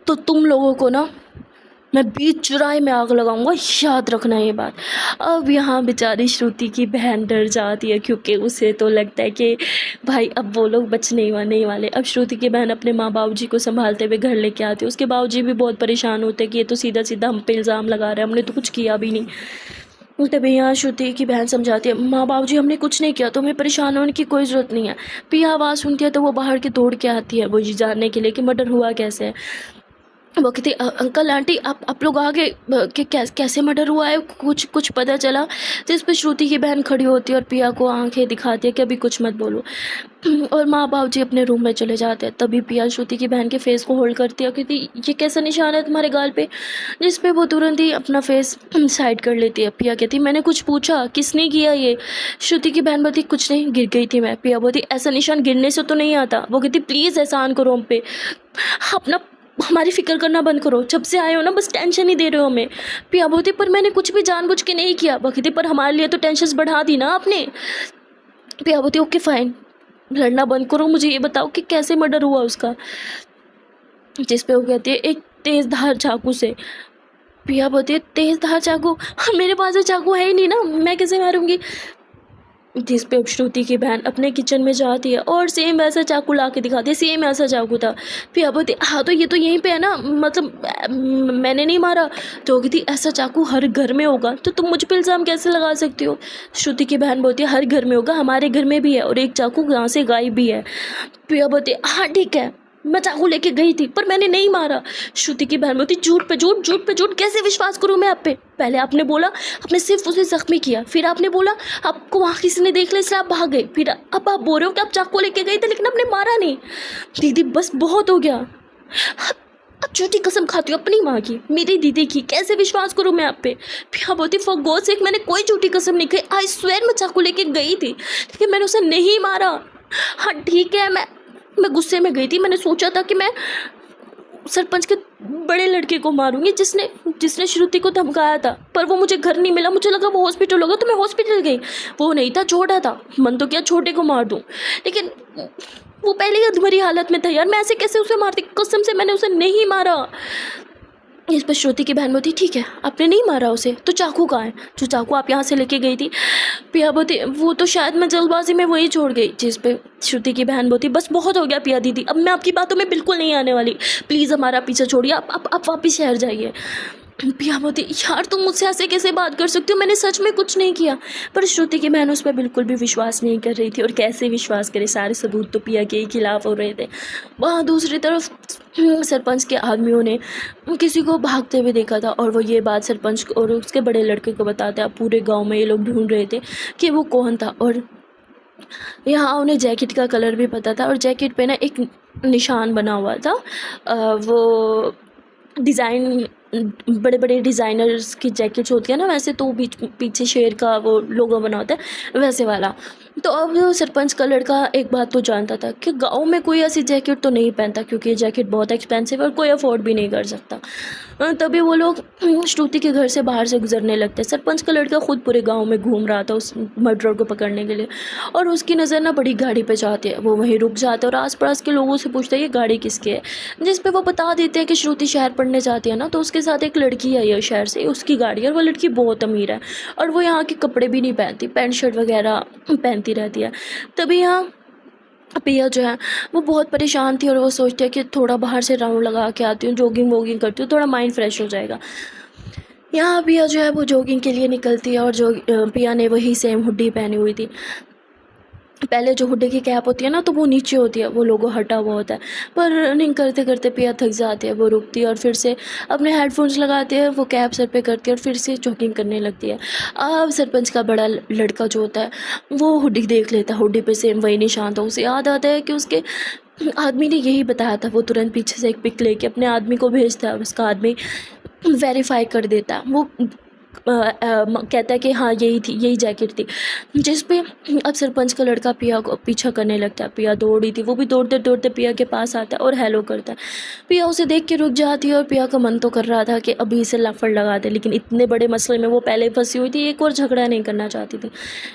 तो तुम लोगों को ना मैं बीच चौराहे में आग लगाऊंगा, याद रखना ये बात। अब यहाँ बेचारी श्रुति की बहन डर जाती है, क्योंकि उसे तो लगता है कि भाई अब वो लोग बचने ही नहीं वाले। अब श्रुति की बहन अपने माँ बाबूजी को संभालते हुए घर लेके आती है। उसके बाबूजी भी बहुत परेशान होते हैं कि ये तो सीधा सीधा हम पे इल्ज़ाम लगा रहे हैं, हमने तो कुछ किया भी नहीं। तभी यहाँ श्रुति की बहन समझाती है माँ बाबूजी हमने कुछ नहीं किया, तुम्हें परेशान होने की कोई ज़रूरत नहीं है। पिया आवाज़ सुनती है तो वो बाहर के दौड़ के आती है वो ये जानने के लिए कि मर्डर हुआ कैसे है। वो कहती अंकल आंटी आप लोग आ गए कि कैसे मर्डर हुआ है, कुछ पता चला। जिस पर श्रुति की बहन खड़ी होती है और पिया को आंखें दिखाती है कि अभी कुछ मत बोलो। और माँ बाप जी अपने रूम में चले जाते हैं। तभी पिया श्रुति की बहन के फेस को होल्ड करती है, कहती ये कैसा निशान है तुम्हारे गाल पे। जिस पे वो तुरंत ही अपना फेस साइड कर लेती है। पिया कहती मैंने कुछ पूछा, किसने किया ये। श्रुति की बहन बोलती कुछ नहीं, गिर गई थी मैं। पिया बोलती ऐसा निशान गिरने से तो नहीं आता। वो कहती प्लीज़ एहसान करो हम पे, अपना हमारी फिक्र करना बंद करो, जब से आए हो ना बस टेंशन ही दे रहे हो हमें। पिया बोलती पर मैंने कुछ भी जानबूझ के नहीं किया। बखती पर हमारे लिए तो टेंशन बढ़ा दी ना आपने। पिया बोलती ओके फाइन, लड़ना बंद करो, मुझे ये बताओ कि कैसे मर्डर हुआ उसका। जिस पे वो कहती है एक तेज़ धार चाकू से। पिया बोलती है तेज़ धार चाकू, मेरे पास तो चाकू है ही नहीं ना, मैं कैसे मारूंगी। जिस पे श्रुति की बहन अपने किचन में जाती है और सेम वैसा चाकू ला के दिखाती है, सेम ऐसा चाकू था। पिया बोलती हाँ तो ये तो यहीं पे है ना, मतलब मैंने नहीं मारा। तो वो कहती ऐसा चाकू हर घर में होगा तो तुम मुझ पे इल्ज़ाम कैसे लगा सकती हो। श्रुति की बहन बोलती है हर घर में होगा, हमारे घर में भी है और एक चाकू यहाँ से गायब भी है। पिया बोलती हाँ ठीक है, मैं चाकू लेके गई थी पर मैंने नहीं मारा। श्रुति की बहन बोलती झूठ पे झूठ, झूठ पे झूठ, कैसे विश्वास करूँ मैं आप पे। पहले आपने बोला आपने सिर्फ उसे जख्मी किया, फिर आपने बोला आपको वहाँ किसी ने देख लिया इसलिए आप भाग गए, फिर अब आप बोल रहे हो कि आप चाकू लेके गए थे लेकिन आपने मारा नहीं। दीदी बस बहुत हो गया, अब झूठी कसम खाती हूँ अपनी माँ की, मेरी दीदी की, कैसे विश्वास करूँ मैं आप पे। पिया बोलती फॉर गॉड सेक मैंने कोई झूठी कसम नहीं खाई, आई स्वेयर मैं चाकू लेके गई थी लेकिन मैंने उसे नहीं मारा। हाँ ठीक है, मैं गुस्से में गई थी, मैंने सोचा था कि मैं सरपंच के बड़े लड़के को मारूंगी जिसने श्रुति को धमकाया था, पर वो मुझे घर नहीं मिला, मुझे लगा वो हॉस्पिटल होगा तो मैं हॉस्पिटल गई। वो नहीं था, छोटा था, मन तो क्या छोटे को मार दूं, लेकिन वो पहले ही अधमरी हालत में था यार, मैं ऐसे कैसे उसे मारती, कसम से मैंने उसे नहीं मारा। इस पर श्रुति की बहन बोलती ठीक है आपने नहीं मारा उसे, तो चाकू कहाँ है जो चाकू आप यहाँ से लेके गई थी। पिया बोलती वो तो शायद मैं जल्दबाजी में वही छोड़ गई। जिस पे श्रुति की बहन बोलती बस बहुत हो गया पिया दीदी, अब मैं आपकी बातों में बिल्कुल नहीं आने वाली, प्लीज़ हमारा पीछा छोड़िए, आप वापिस शहर जाइए। पिया बोलती यार तुम मुझसे ऐसे कैसे बात कर सकती हो, मैंने सच में कुछ नहीं किया। पर श्रुति की बहन उस पर बिल्कुल भी विश्वास नहीं कर रही थी, और कैसे विश्वास करे, सारे सबूत तो पिया के ही खिलाफ हो रहे थे। वहाँ दूसरी तरफ सरपंच के आदमियों ने किसी को भागते हुए देखा था, और वो ये बात सरपंच को और उसके बड़े लड़के को बताते हैं। पूरे गांव में ये लोग ढूंढ रहे थे कि वो कौन था, और यहाँ उन्हें जैकेट का कलर भी पता था, और जैकेट पे ना एक निशान बना हुआ था, वो डिज़ाइन बड़े बड़े डिज़ाइनर्स की जैकेट्स होती है ना, वैसे तो पीछे शेर का वो लोगो बना होता है वैसे वाला। तो अब सरपंच का लड़का एक बात तो जानता था कि गाँव में कोई ऐसी जैकेट तो नहीं पहनता, क्योंकि ये जैकेट बहुत एक्सपेंसिव है और कोई अफोर्ड भी नहीं कर सकता। तभी वो लोग श्रुति के घर से बाहर से गुजरने लगते हैं। सरपंच का लड़का खुद पूरे गांव में घूम रहा था उस मर्डरर को पकड़ने के लिए, और उसकी नज़र ना बड़ी गाड़ी पे जाती है। वो वहीं रुक जाता है और आस पास के लोगों से पूछता है ये गाड़ी किसकी है, जिस पे वो बता देते हैं कि श्रुति शहर पढ़ने जाती है ना, तो उसके साथ एक लड़की आई है शहर से, उसकी गाड़ी है, और वो लड़की बहुत अमीर है और वो यहाँ के कपड़े भी नहीं पहनती, पैंट शर्ट वगैरह पहनती रहती है। तभी यहाँ पिया जो है वो बहुत परेशान थी और वो सोचती है कि थोड़ा बाहर से राउंड लगा के आती हूँ, जॉगिंग वॉगिंग करती हूँ, थोड़ा माइंड फ्रेश हो जाएगा। यहाँ पिया जो है वो जॉगिंग के लिए निकलती है, और जो पिया ने वही सेम हुड्डी पहनी हुई थी। पहले जो हुड्डी की कैप होती है ना, तो वो नीचे होती है, वो लोगो हटा हुआ होता है। पर रनिंग करते करते पिया थक जाती है, वो रुकती है और फिर से अपने हेडफोन्स लगाती है, वो कैप सर पे करती है और फिर से जॉगिंग करने लगती है। अब सरपंच का बड़ा लड़का जो होता है वो हुड्डी देख लेता है, हुड्डी पे सेम वही निशान था। उसे याद आता है कि उसके आदमी ने यही बताया था। वो तुरंत पीछे से एक पिक लेके अपने आदमी को भेजता है और उसका आदमी वेरीफाई कर देता है। वो कहता है कि हाँ यही जैकेट थी, जिस पे अब सरपंच का लड़का पिया को पीछा करने लगता है। पिया दौड़ी थी, वो भी दौड़ते दौड़ते पिया के पास आता है और हेलो करता है। पिया उसे देख के रुक जाती है और पिया का मन तो कर रहा था कि अभी इसे लफड़ लगा दे, लेकिन इतने बड़े मसले में वो पहले फंसी हुई थी, एक और झगड़ा नहीं करना चाहती थी,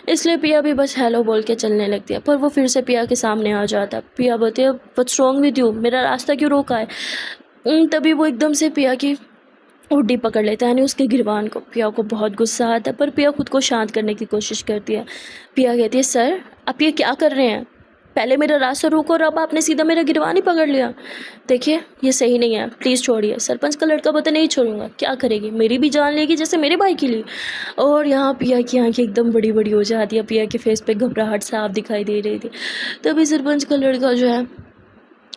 इसलिए पिया भी बस हेलो बोल के चलने लगती है। पर वो फिर से पिया के सामने आ जाता है। पिया बोलती है व्हाट्स रॉन्ग विद यू, मेरा रास्ता क्यों रोका है। तभी वो एकदम से पिया की हुड्डी पकड़ लेता है, यानी उसके गिरबान को। पिया को बहुत गुस्सा आता है, पर पिया खुद को शांत करने की कोशिश करती है। पिया कहती है सर आप ये क्या कर रहे हैं, पहले मेरा रास्ता रोको और अब आपने सीधा मेरा गिरबान ही पकड़ लिया। देखिए ये सही नहीं है, प्लीज़ छोड़िए। सरपंच का लड़का बोलता नहीं छोड़ूंगा, क्या करेगी, मेरी भी जान लेगी जैसे मेरे भाई की ली। और यहाँ पिया की आंखें एकदम बड़ी बड़ी हो जाती है, पिया के फेस पे घबराहट साफ दिखाई दे रही थी। तभी सरपंच का लड़का जो है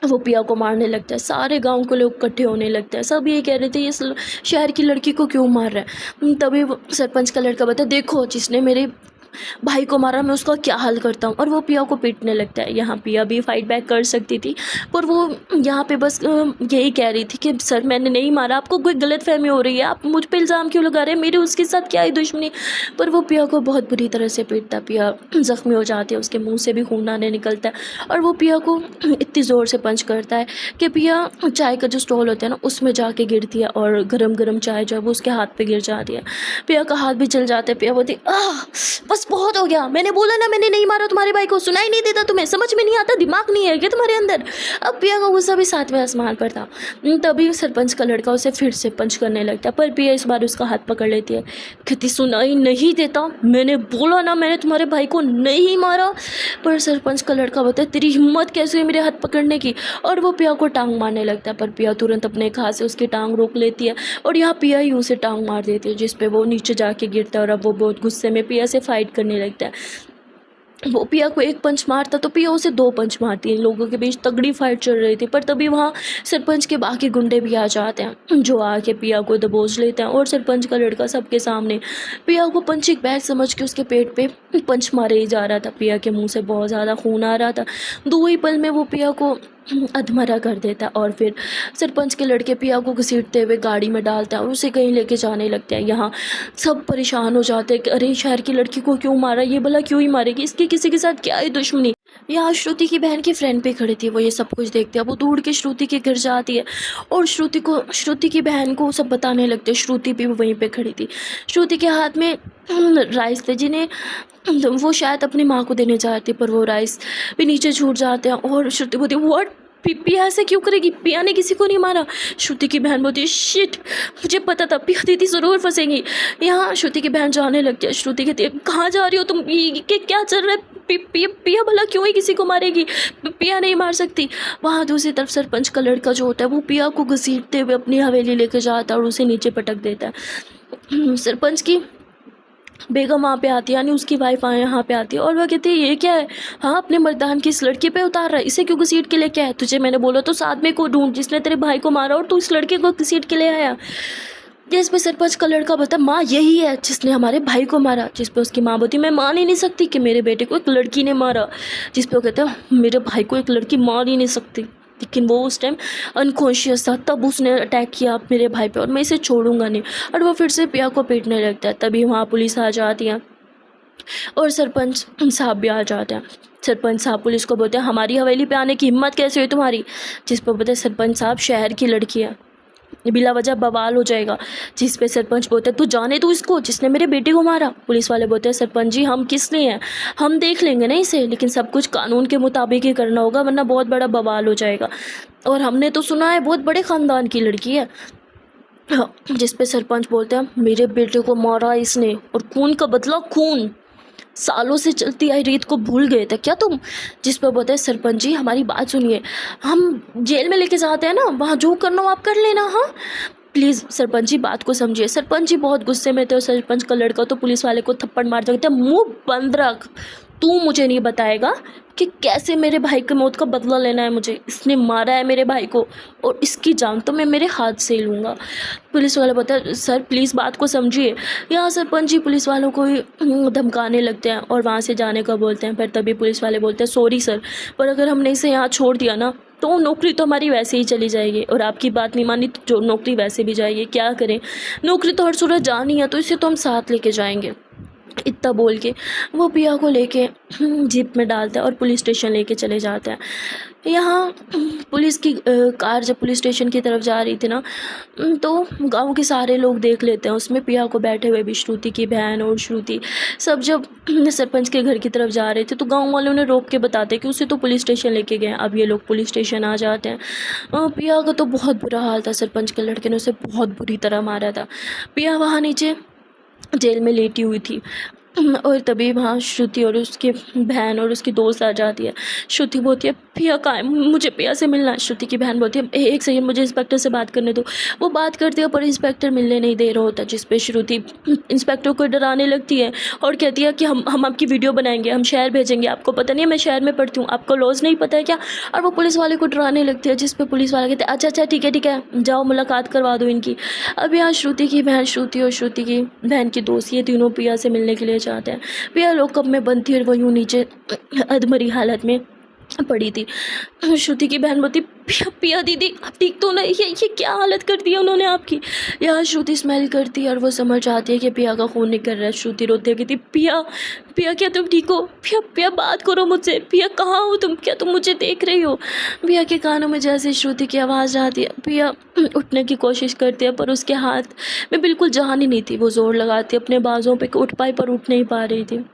वो पिया को मारने लगता है। सारे गांव के लोग इकट्ठे होने लगते हैं, सब ये कह रहे थे ये शहर की लड़की को क्यों मार रहा है। तभी सरपंच का लड़का बताया देखो जिसने मेरे भाई को मारा मैं उसका क्या हाल करता हूँ, और वो पिया को पीटने लगता है। यहाँ पिया भी फाइट बैक कर सकती थी, पर वो यहाँ पे बस यही कह रही थी कि सर मैंने नहीं मारा, आपको कोई गलत फहमी हो रही है, आप मुझ पे इल्ज़ाम क्यों लगा रहे हैं, मेरे उसके साथ क्या है दुश्मनी। पर वो पिया को बहुत बुरी तरह से पीटता, पिया ज़ख्मी हो जाती है, उसके मुँह से भी खून आने निकलता है, और वो पिया को इतनी ज़ोर से पंच करता है कि पिया चाय का जो स्टॉल होता है ना उसमें जाके गिरती है, और गरम गरम चाय जो है वो उसके हाथ पे गिर जाती है। पिया का हाथ भी जल जाता है। पिया बोलती बस बहुत हो गया, मैंने बोला ना मैंने नहीं मारा तुम्हारे भाई को, सुनाई नहीं देता तुम्हें, समझ में नहीं आता, दिमाग नहीं है क्या तुम्हारे अंदर। अब पिया का गुस्सा भी सातवें आसमान पर था। तभी सरपंच का लड़का उसे फिर से पंच करने लगता है, पर पिया इस बार उसका हाथ पकड़ लेती है। कहती सुनाई नहीं देता, मैंने बोला ना मैंने तुम्हारे भाई को नहीं मारा। पर सरपंच का लड़का बोलता है तेरी हिम्मत कैसे हुई मेरे हाथ पकड़ने की, और वो पिया को टांग मारने लगता है। पर पिया तुरंत अपने एक हाथ से उसकी टांग रोक लेती है, और यहाँ पिया ही उसे टांग मार देती है, जिसपे वो नीचे जाके गिरता है, और अब वो बहुत गुस्से में पिया से फाइट करने लगता है। वो पिया को एक पंच मारता तो पिया उसे दो पंच मारती है। इन लोगों के बीच तगड़ी फाइट चल रही थी, पर तभी वहाँ सरपंच के बाकी गुंडे भी आ जाते हैं, जो आके पिया को दबोच लेते हैं, और सरपंच का लड़का सबके सामने पिया को पंचिंग बैग समझ के उसके पेट पे पंच मारे ही जा रहा था। पिया के मुंह से बहुत ज़्यादा खून आ रहा था। दो ही पल में वो पिया को अधमरा कर देता है, और फिर सरपंच के लड़के पिया को घसीटते हुए गाड़ी में डालता है और उसे कहीं लेके जाने लगते हैं। यहाँ सब परेशान हो जाते हैं कि अरे शहर की लड़की को क्यों मारा, ये भला क्यों ही मारेगी, इसकी किसी के साथ क्या है दुश्मनी। यहाँ श्रुति की बहन की फ्रेंड पे खड़ी थी, वो ये सब कुछ देखते हैं। वो दौड़ के श्रुति के घर जाती है और श्रुति की बहन को सब बताने लगते हैं। श्रुति भी वहीं पे खड़ी थी, श्रुति के हाथ में राइस थे जिन्हें वो शायद अपनी माँ को देने जा रही थी, पर वो राइस भी नीचे छूट जाते हैं। और श्रुति बोलती व्हाट, पिया ऐसे क्यों करेगी, पिया ने किसी को नहीं मारा। श्रुति की बहन बोलती है शिट, मुझे पता था पिया दीदी ज़रूर फंसेंगी। यहाँ श्रुति की बहन जाने लगती है। श्रुति कहती है कहाँ जा रही हो तुम, क्या चल रहा है, पिया भला क्यों ही किसी को मारेगी, पिया नहीं मार सकती। वहाँ दूसरी तरफ सरपंच का लड़का जो होता है वो पिया को घसीटते हुए अपनी हवेली लेकर जाता है और उसे नीचे पटक देता है। सरपंच की बेगम वहाँ पे आती है, यानी उसकी वाइफ यहाँ पे आती है, और वह कहती है ये क्या है, हाँ अपने मर्दान की इस लड़के पे उतार रहा है, इसे क्यों घसीट के लेके आया, तुझे मैंने बोला तो साथ में को ढूंढ जिसने तेरे भाई को मारा, और तू इस लड़के को घसीट के ले आया। जिस पे सरपंच का लड़का बोलता माँ यही है जिसने हमारे भाई को मारा। जिस पे उसकी माँ बोलती मैं मान ही नहीं सकती कि मेरे बेटे को एक लड़की ने मारा। जिस पे वो कहता है मेरे भाई को एक लड़की मार ही नहीं सकती। लेकिन वो उस टाइम अनकॉन्शियस था, तब उसने अटैक किया मेरे भाई पे और मैं इसे छोड़ूंगा नहीं। और वो फिर से पिया को पीटने लगता है। तभी वहाँ पुलिस आ जाती है और सरपंच साहब भी आ जाते हैं। सरपंच साहब पुलिस को बोलते हैं हमारी हवेली पे आने की हिम्मत कैसे हुई तुम्हारी। जिस पर बोलते हैं सरपंच साहब शहर की लड़की है, बिला वजह बवाल हो जाएगा। जिस पे सरपंच बोलते हैं तू जाने तू इसको जिसने मेरे बेटे को मारा। पुलिस वाले बोलते हैं सरपंच जी हम किस लिए हैं, हम देख लेंगे ना इसे, लेकिन सब कुछ कानून के मुताबिक ही करना होगा वरना बहुत बड़ा बवाल हो जाएगा। और हमने तो सुना है बहुत बड़े ख़ानदान की लड़की है। जिस पे सरपंच बोलते हैं मेरे बेटे को मारा इसने और खून का बदला खून, सालों से चलती आई रीत को भूल गए थे क्या तुम। जिस पर बोलते हैं सरपंच जी हमारी बात सुनिए, हम जेल में लेके जाते हैं ना, वहाँ जो करना हो आप कर लेना। हाँ प्लीज़ सरपंच जी बात को समझिए। सरपंच जी बहुत गुस्से में थे और सरपंच का लड़का तो पुलिस वाले को थप्पड़ मार सकते, मुंह बंद रख, तू मुझे नहीं बताएगा कि कैसे मेरे भाई की मौत का बदला लेना है मुझे। इसने मारा है मेरे भाई को और इसकी जान तो मैं मेरे हाथ से ही लूँगा। पुलिस वाला बोलता है सर प्लीज़ बात को समझिए। यहाँ सरपंच जी पुलिस वालों को ही धमकाने लगते हैं और वहाँ से जाने का बोलते हैं। फिर तभी पुलिस वाले बोलते हैं सॉरी सर, पर अगर हमने इसे यहाँ छोड़ दिया ना तो नौकरी तो हमारी वैसे ही चली जाएगी और आपकी बात नहीं मानी तो जो नौकरी वैसे भी जाएगी, क्या करें, नौकरी तो हर सूरत जानी है तो इसे तो हम साथ लेके जाएंगे। इतना बोल के वो पिया को लेके जीप में डालता है और पुलिस स्टेशन लेके चले जाते हैं। यहाँ पुलिस की कार जब पुलिस स्टेशन की तरफ जा रही थी ना, तो गांव के सारे लोग देख लेते हैं उसमें पिया को बैठे हुए भी। श्रुति की बहन और श्रुति सब जब सरपंच के घर की तरफ जा रहे थे तो गांव वालों ने रोक के बताते कि उसे तो पुलिस स्टेशन लेके गए। अब ये लोग पुलिस स्टेशन आ जाते हैं। पिया का तो बहुत बुरा हाल था, सरपंच के लड़के ने उसे बहुत बुरी तरह मारा था। पिया वहाँ नीचे जेल में लेटी हुई थी और तभी वहाँ श्रुति और उसकी बहन और उसकी दोस्त आ जाती है। श्रुति बोलती है पिया कहाँ है, मुझे पिया से मिलना है। श्रुति की बहन बोलती है एक सेकंड मुझे इंस्पेक्टर से बात करने दो। वो बात करती है पर इंस्पेक्टर मिलने नहीं दे रहा होता। जिस पे श्रुति इंस्पेक्टर को डराने लगती है और कहती है कि हम आपकी वीडियो बनाएंगे, हम शहर भेजेंगे, आपको पता नहीं है मैं शहर में पढ़ती हूँ, आपको लॉज नहीं पता है क्या। और वो पुलिस वाले को डराने लगती है। जिस पे पुलिस वाले कहते हैं अच्छा ठीक है जाओ मुलाकात करवा दो इनकी। अब यहाँ श्रुति की बहन श्रुति और श्रुति की बहन की दोस्त ये तीनों पिया से मिलने के लिए जाते हैं। पिया लॉकअप में बंद थी और वो यूँ नीचे अधमरी हालत में पड़ी थी। श्रुति की बहन बोलती पिया दीदी आप ठीक तो नहीं, ये क्या हालत कर दी है उन्होंने आपकी। यहाँ श्रुति स्मेल करती है और वो समझ आती है कि पिया का खून निकल रहा है। श्रुति रोते कहती पिया क्या तुम ठीक हो, पिया बात करो मुझसे, पिया कहाँ हो तुम, क्या तुम मुझे देख रही हो। पिया के कानों में जैसे श्रुति की आवाज़ आती है पिया उठने की कोशिश करती है पर उसके हाथ में बिल्कुल जान ही नहीं थी। वो जोर लगाती अपने बाजों पे उठ पाई पर उठ नहीं पा रही थी।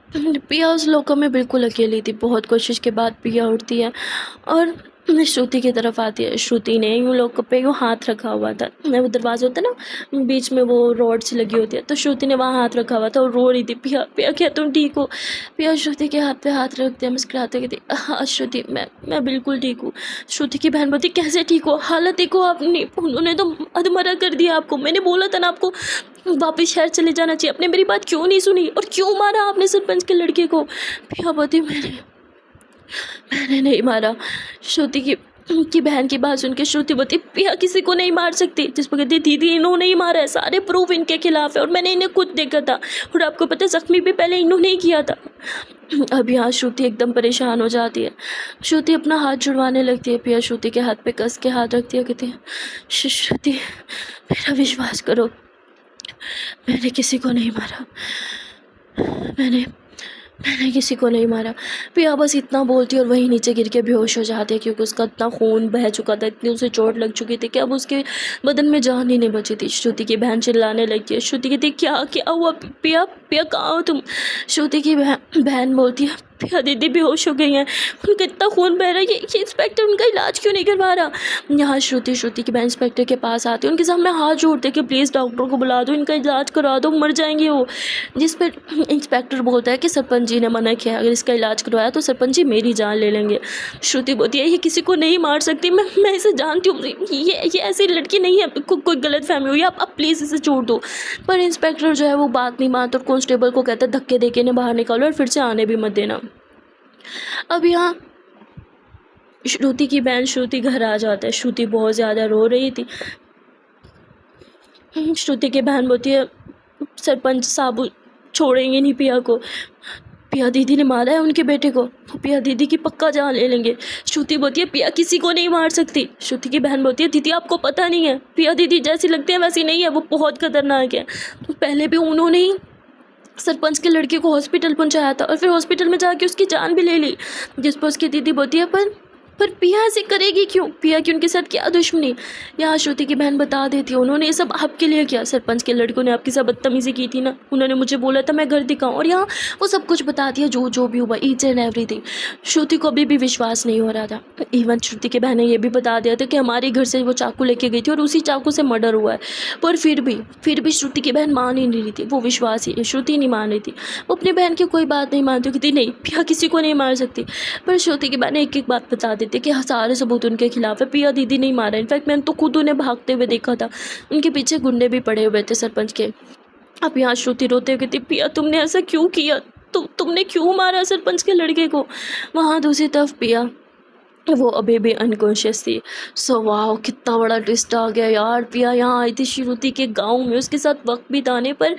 पिया उस लोकल में बिल्कुल अकेली थी। बहुत कोशिश के बाद पिया उठती है और श्रुति की तरफ आती है। श्रुति ने यूँ लोकल पे यूँ हाथ रखा हुआ था, वो दरवाज़ा होता है ना बीच में वो रॉड से लगी होती है, तो श्रुति ने वहाँ हाथ रखा हुआ था और रो रही थी पिया क्या तुम ठीक हो। पिया श्रुति के हाथ पे हाथ रखते हैं मुस्कुराते कहती हाँ श्रुति मैं बिल्कुल ठीक हूँ। श्रुति की बहन बोलती कैसे ठीक हो, हालत देखो आपने, उन्होंने तो अधमरा कर दिया आपको, मैंने बोला था ना आपको वापस शहर चले जाना चाहिए, आपने मेरी बात क्यों नहीं सुनी और क्यों मारा आपने सरपंच के लड़के को। पिया बोलती मैंने नहीं मारा। श्रुति की बहन की बात सुन के श्रुति बोलती पिया किसी को नहीं मार सकती। जिस पर कहती दीदी इन्होंने ही मारा है, सारे प्रूफ इनके खिलाफ है और मैंने इन्हें खुद देखा था और आपको पता है जख्मी भी पहले इन्होंने ही किया था। अब यहाँ श्रुति एकदम परेशान हो जाती है। श्रुति अपना हाथ जुड़वाने लगती है। पिया श्रुति के हाथ पे कस के हाथ रखती है, कहती है श्रुति मेरा विश्वास करो, मैंने किसी को नहीं मारा, मैंने किसी को नहीं मारा। पिया बस इतना बोलती और वहीं नीचे गिर के बेहोश हो जाती है क्योंकि उसका इतना खून बह चुका था, इतनी उसे चोट लग चुकी थी कि अब उसके बदन में जान ही नहीं बची थी। श्रुति की बहन चिल्लाने लगती है। श्रुति कहती क्या हुआ पिया कहाँ हो तुम। श्रुति की बहन बोलती है पिया दीदी बेहोश हो गई हैं, उनका इतना खून बह रहा है, ये इंस्पेक्टर उनका इलाज क्यों नहीं करवा रहा। यहाँ श्रुति की बहन इंस्पेक्टर के पास आती है, उनके सामने हाथ जोड़ते कि प्लीज़ डॉक्टर को बुला दो, इनका इलाज करा दो, मर जाएंगे वो। जिस पर इंस्पेक्टर बोलता है कि सरपंच जी ने मना किया, अगर इसका इलाज करवाया तो सरपंच जी मेरी जान ले लेंगे। श्रुति बोलती है ये किसी को नहीं मार सकती, मैं इसे जानती हूँ, ये ऐसी लड़की नहीं है, कोई गलत फहमी हुई, आप प्लीज़ इसे छोड़ दो। पर इंस्पेक्टर जो है वो बात नहीं मानता और कांस्टेबल को कहता है धक्के दे के इन्हें बाहर निकालो और फिर से आने भी मत देना। अब यहाँ श्रुति की बहन श्रुति घर आ जाता है। श्रुति बहुत ज़्यादा रो रही थी। श्रुति की बहन बोलती है सरपंच साहब छोड़ेंगे नहीं पिया को, पिया दीदी ने मारा है उनके बेटे को, पिया दीदी की पक्का जान ले लेंगे। श्रुति बोलती है पिया किसी को नहीं मार सकती। श्रुति की बहन बोलती है दीदी आपको पता नहीं है, पिया दीदी जैसी लगती है वैसी नहीं है, वो बहुत खतरनाक है। तो पहले भी उन्होंने ही सरपंच के लड़के को हॉस्पिटल पहुंचाया था और फिर हॉस्पिटल में जाके उसकी जान भी ले ली। जिस पर उसकी दीदी बोलती है पर पिया ऐसे करेगी क्यों, पिया की उनके साथ क्या दुश्मनी। यहाँ श्रुति की बहन बता देती है उन्होंने ये सब आपके लिए किया, सरपंच के लड़कों ने आपकी सब बदतमीजी की थी ना, उन्होंने मुझे बोला था मैं घर दिखाऊं, और यहाँ वो सब कुछ बता दिया जो जो भी हुआ, ईच एंड एवरीथिंग। श्रुति को अभी भी विश्वास नहीं हो रहा था। इवन श्रुति की बहन ने ये भी बता दिया था कि हमारे घर से वो चाकू लेके गई थी और उसी चाकू से मर्डर हुआ है। पर फिर भी श्रुति की बहन मान ही नहीं रही थी, वो विश्वास ही श्रुति नहीं मान रही थी। वो अपनी बहन की कोई बात नहीं मानती, कहती नहीं पिया किसी को नहीं मार सकती। पर श्रुति की बहन एक एक बात बता देती कि सारे सबूत उनके खिलाफ है, पिया दीदी नहीं मारा। इनफैक्ट मैंने तो खुद उन्हें भागते हुए देखा था, उनके पीछे गुंडे भी पड़े हुए थे सरपंच के। अब यहाँ श्रुति रोते हुए कहती पिया तुमने ऐसा क्यों किया, तुमने क्यों मारा सरपंच के लड़के को। वहाँ दूसरी तरफ पिया वो अभी भी अनकॉन्शियस थी। सो वाह कितना बड़ा ट्विस्ट आ गया यार। पिया यहाँ आई थी श्रुति के गांव में, उसके साथ वक्त बिताने, पर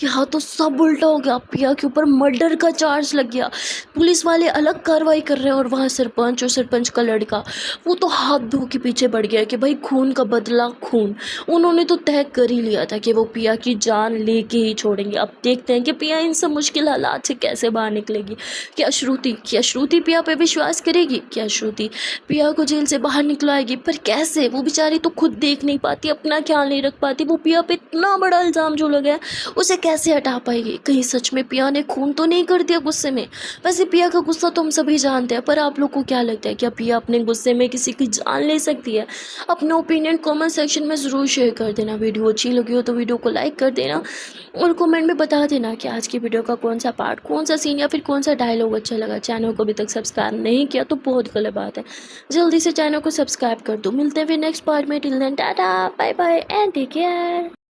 यहाँ तो सब उल्टा हो गया। पिया के ऊपर मर्डर का चार्ज लग गया, पुलिस वाले अलग कार्रवाई कर रहे हैं और वहाँ सरपंच और सरपंच का लड़का वो तो हाथ धो के पीछे बढ़ गया कि भाई खून का बदला खून। उन्होंने तो तय कर ही लिया था कि वो पिया की जान लेके ही छोड़ेंगे। अब देखते हैं कि पिया इन सब मुश्किल हालात से कैसे बाहर निकलेगी। क्या श्रुति पिया पे विश्वास करेगी? क्या श्रुति पिया को जेल से बाहर निकलाएगी? पर कैसे? वो बेचारी तो खुद देख नहीं पाती, अपना ख्याल नहीं रख पाती। वो पिया पे इतना बड़ा इल्ज़ाम जो लगा है उसे कैसे हटा पाएगी? कहीं सच में पिया ने खून तो नहीं कर दिया गुस्से में? वैसे पिया का गुस्सा तो हम सभी जानते हैं, पर आप लोग को क्या लगता है क्या पिया अपने गुस्से में किसी की जान ले सकती है? अपना ओपिनियन कमेंट सेक्शन में ज़रूर शेयर कर देना। वीडियो अच्छी लगी हो तो वीडियो को लाइक कर देना और कमेंट में बता देना कि आज की वीडियो का कौन सा पार्ट, कौन सा सीन या फिर कौन सा डायलॉग अच्छा लगा। चैनल को अभी तक सब्सक्राइब नहीं किया तो बहुत गलत बात है, जल्दी से चैनल को सब्सक्राइब कर दो। मिलते हैं फिर नेक्स्ट पार्ट में। Till then tata bye bye and take care.